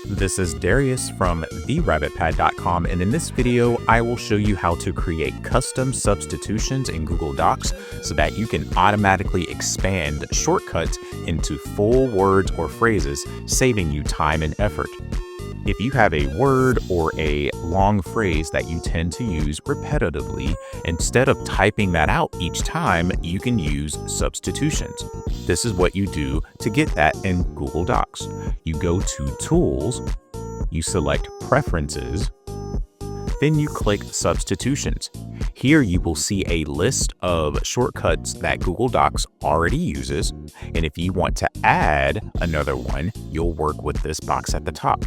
This is Darius from therabbitpad.com, and in this video, I will show you how to create custom substitutions in Google Docs so that you can automatically expand shortcuts into full words or phrases, saving you time and effort. If you have a word or a long phrase that you tend to use repetitively, instead of typing that out each time, you can use substitutions. This is what you do to get that in Google Docs. You go to Tools, you select Preferences, then you click Substitutions. Here you will see a list of shortcuts that Google Docs already uses, and if you want to add another one, you'll work with this box at the top.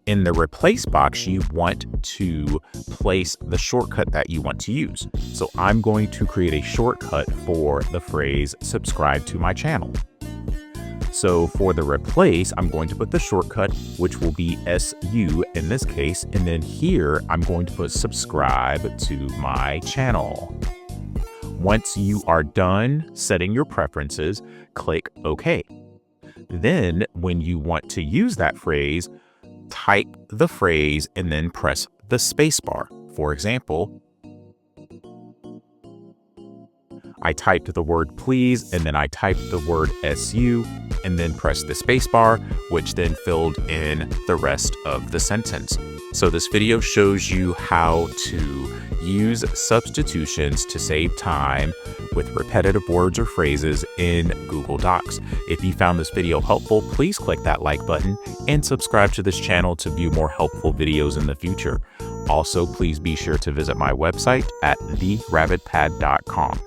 In the Replace box, you want to place the shortcut that you want to use. So I'm going to create a shortcut for the phrase subscribe to my channel. So for the Replace, I'm going to put the shortcut, which will be SU in this case, and then here I'm going to put subscribe to my channel. Once you are done setting your preferences, click OK. Then when you want to use that phrase, type the phrase and then press the spacebar. For example, I typed the word please and then I typed the word SU and then pressed the spacebar, which then filled in the rest of the sentence. So this video shows you how to use substitutions to save time with repetitive words or phrases in Google Docs. If you found this video helpful, please click that like button and subscribe to this channel to view more helpful videos in the future. Also, please be sure to visit my website at therabbitpad.com.